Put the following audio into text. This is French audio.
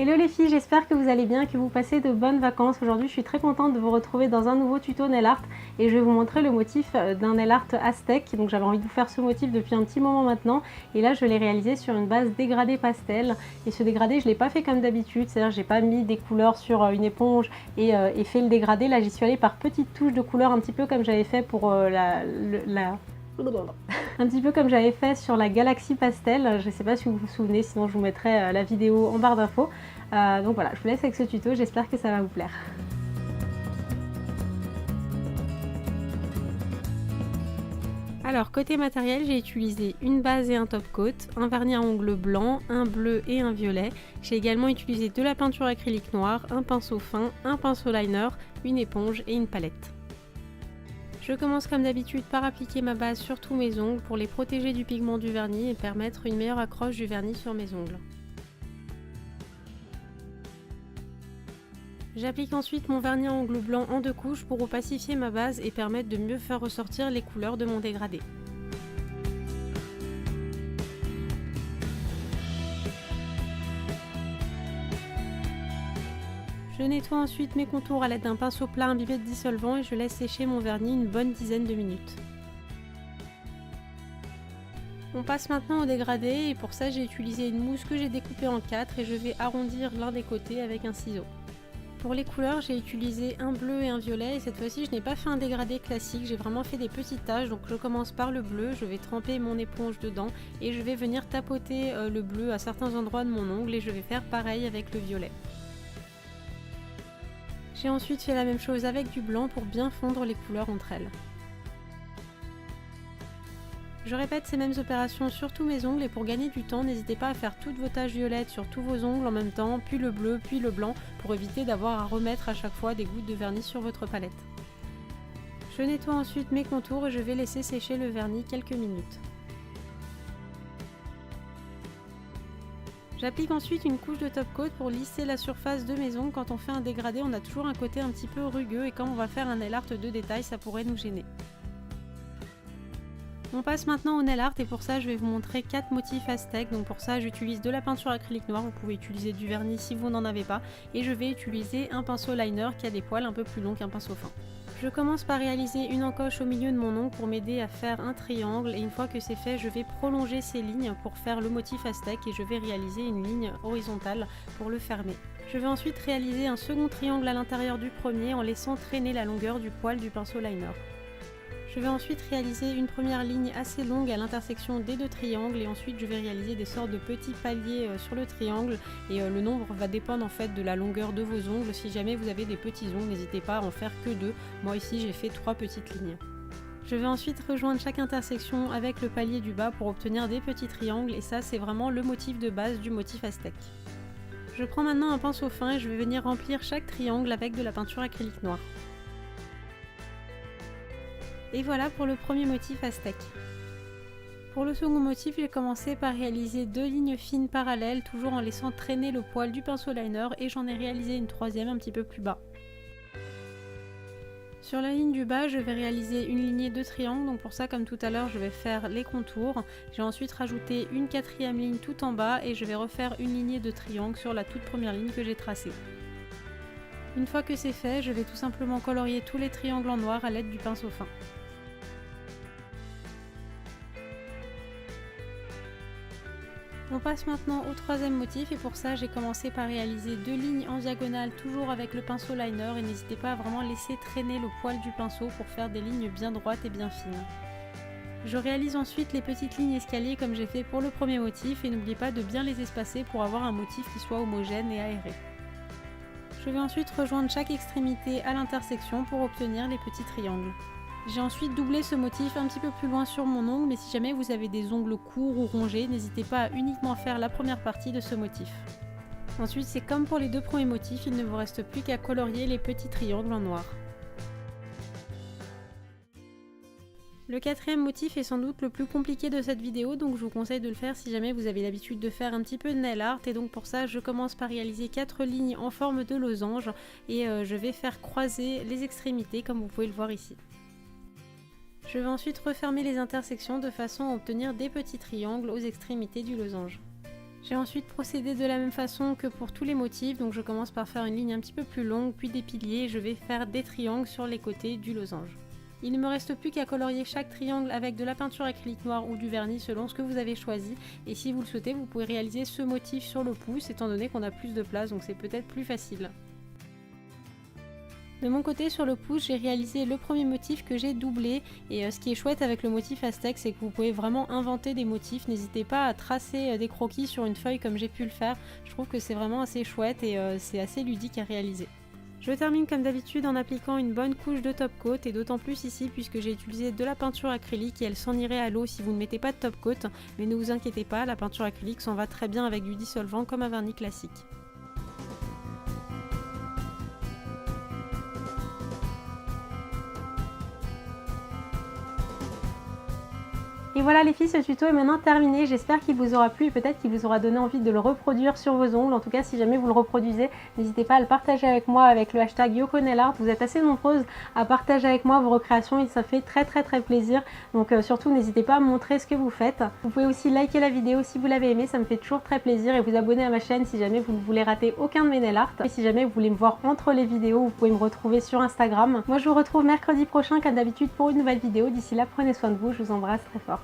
Hello les filles, j'espère que vous allez bien, que vous passez de bonnes vacances. Aujourd'hui je suis très contente de vous retrouver dans un nouveau tuto nail art et je vais vous montrer le motif d'un nail art aztèque. Donc j'avais envie de vous faire ce motif depuis un petit moment maintenant et là je l'ai réalisé sur une base dégradé pastel. Et ce dégradé je ne l'ai pas fait comme d'habitude, c'est-à-dire j'ai pas mis des couleurs sur une éponge et fait le dégradé. Là j'y suis allée par petites touches de couleurs, un petit peu comme j'avais fait pour un petit peu comme j'avais fait sur la Galaxy Pastel. Je ne sais pas si vous vous souvenez, sinon je vous mettrai la vidéo en barre d'infos. Donc voilà, je vous laisse avec ce tuto, j'espère que ça va vous plaire. Alors côté matériel, j'ai utilisé une base et un top coat, un vernis à ongles blanc, un bleu et un violet. J'ai également utilisé de la peinture acrylique noire, un pinceau fin, un pinceau liner, une éponge et une palette. Je commence comme d'habitude par appliquer ma base sur tous mes ongles pour les protéger du pigment du vernis et permettre une meilleure accroche du vernis sur mes ongles. J'applique ensuite mon vernis à ongles blanc en 2 couches pour opacifier ma base et permettre de mieux faire ressortir les couleurs de mon dégradé. Je nettoie ensuite mes contours à l'aide d'un pinceau plat imbibé de dissolvant et je laisse sécher mon vernis une bonne dizaine de minutes. On passe maintenant au dégradé et pour ça j'ai utilisé une mousse que j'ai découpée en 4 et je vais arrondir l'un des côtés avec un ciseau. Pour les couleurs, j'ai utilisé un bleu et un violet et cette fois-ci je n'ai pas fait un dégradé classique, j'ai vraiment fait des petites taches. Donc je commence par le bleu, je vais tremper mon éponge dedans et je vais venir tapoter le bleu à certains endroits de mon ongle et je vais faire pareil avec le violet. J'ai ensuite fait la même chose avec du blanc pour bien fondre les couleurs entre elles. Je répète ces mêmes opérations sur tous mes ongles et pour gagner du temps, n'hésitez pas à faire toutes vos taches violettes sur tous vos ongles en même temps, puis le bleu, puis le blanc, pour éviter d'avoir à remettre à chaque fois des gouttes de vernis sur votre palette. Je nettoie ensuite mes contours et je vais laisser sécher le vernis quelques minutes. J'applique ensuite une couche de top coat pour lisser la surface de mes ongles. Quand on fait un dégradé, on a toujours un côté un petit peu rugueux et quand on va faire un nail art de détail, ça pourrait nous gêner. On passe maintenant au nail art et pour ça je vais vous montrer 4 motifs aztèques. Donc pour ça j'utilise de la peinture acrylique noire, vous pouvez utiliser du vernis si vous n'en avez pas. Et je vais utiliser un pinceau liner qui a des poils un peu plus longs qu'un pinceau fin. Je commence par réaliser une encoche au milieu de mon ongle pour m'aider à faire un triangle. Et une fois que c'est fait, je vais prolonger ces lignes pour faire le motif aztèque et je vais réaliser une ligne horizontale pour le fermer. Je vais ensuite réaliser un second triangle à l'intérieur du premier en laissant traîner la longueur du poil du pinceau liner. Je vais ensuite réaliser une première ligne assez longue à l'intersection des 2 triangles et ensuite je vais réaliser des sortes de petits paliers sur le triangle et le nombre va dépendre en fait de la longueur de vos ongles. Si jamais vous avez des petits ongles, n'hésitez pas à en faire que 2. Moi ici j'ai fait 3 petites lignes. Je vais ensuite rejoindre chaque intersection avec le palier du bas pour obtenir des petits triangles et ça c'est vraiment le motif de base du motif aztèque. Je prends maintenant un pinceau fin et je vais venir remplir chaque triangle avec de la peinture acrylique noire. Et voilà pour le premier motif aztèque. Pour le second motif, j'ai commencé par réaliser 2 lignes fines parallèles, toujours en laissant traîner le poil du pinceau liner et j'en ai réalisé une troisième un petit peu plus bas. Sur la ligne du bas, je vais réaliser une lignée de triangles, donc pour ça comme tout à l'heure je vais faire les contours. J'ai ensuite rajouté une 4e ligne tout en bas et je vais refaire une lignée de triangles sur la toute première ligne que j'ai tracée. Une fois que c'est fait, je vais tout simplement colorier tous les triangles en noir à l'aide du pinceau fin. On passe maintenant au troisième motif et pour ça j'ai commencé par réaliser 2 lignes en diagonale toujours avec le pinceau liner et n'hésitez pas à vraiment laisser traîner le poil du pinceau pour faire des lignes bien droites et bien fines. Je réalise ensuite les petites lignes escaliers comme j'ai fait pour le premier motif et n'oubliez pas de bien les espacer pour avoir un motif qui soit homogène et aéré. Je vais ensuite rejoindre chaque extrémité à l'intersection pour obtenir les petits triangles. J'ai ensuite doublé ce motif un petit peu plus loin sur mon ongle, mais si jamais vous avez des ongles courts ou rongés, n'hésitez pas à uniquement faire la première partie de ce motif. Ensuite, c'est comme pour les 2 premiers motifs, il ne vous reste plus qu'à colorier les petits triangles en noir. Le 4e motif est sans doute le plus compliqué de cette vidéo, donc je vous conseille de le faire si jamais vous avez l'habitude de faire un petit peu de nail art. Et donc pour ça, je commence par réaliser 4 lignes en forme de losange et je vais faire croiser les extrémités comme vous pouvez le voir ici. Je vais ensuite refermer les intersections de façon à obtenir des petits triangles aux extrémités du losange. J'ai ensuite procédé de la même façon que pour tous les motifs, donc je commence par faire une ligne un petit peu plus longue, puis des piliers, et je vais faire des triangles sur les côtés du losange. Il ne me reste plus qu'à colorier chaque triangle avec de la peinture acrylique noire ou du vernis selon ce que vous avez choisi, et si vous le souhaitez, vous pouvez réaliser ce motif sur le pouce étant donné qu'on a plus de place, donc c'est peut-être plus facile. De mon côté, sur le pouce, j'ai réalisé le premier motif que j'ai doublé, et ce qui est chouette avec le motif aztèque, c'est que vous pouvez vraiment inventer des motifs. N'hésitez pas à tracer des croquis sur une feuille comme j'ai pu le faire. Je trouve que c'est vraiment assez chouette et c'est assez ludique à réaliser. Je termine comme d'habitude en appliquant une bonne couche de top coat, et d'autant plus ici puisque j'ai utilisé de la peinture acrylique et elle s'en irait à l'eau si vous ne mettez pas de top coat, mais ne vous inquiétez pas, la peinture acrylique s'en va très bien avec du dissolvant comme un vernis classique. Et voilà les filles, ce tuto est maintenant terminé, j'espère qu'il vous aura plu et peut-être qu'il vous aura donné envie de le reproduire sur vos ongles. En tout cas, si jamais vous le reproduisez, n'hésitez pas à le partager avec moi avec le hashtag YokoNailArt. Vous êtes assez nombreuses à partager avec moi vos recréations et ça fait très plaisir. Donc surtout, n'hésitez pas à me montrer ce que vous faites. Vous pouvez aussi liker la vidéo si vous l'avez aimé, ça me fait toujours très plaisir, et vous abonner à ma chaîne si jamais vous ne voulez rater aucun de mes nail art. Et si jamais vous voulez me voir entre les vidéos, vous pouvez me retrouver sur Instagram. Moi, je vous retrouve mercredi prochain comme d'habitude pour une nouvelle vidéo. D'ici là, prenez soin de vous, je vous embrasse très fort.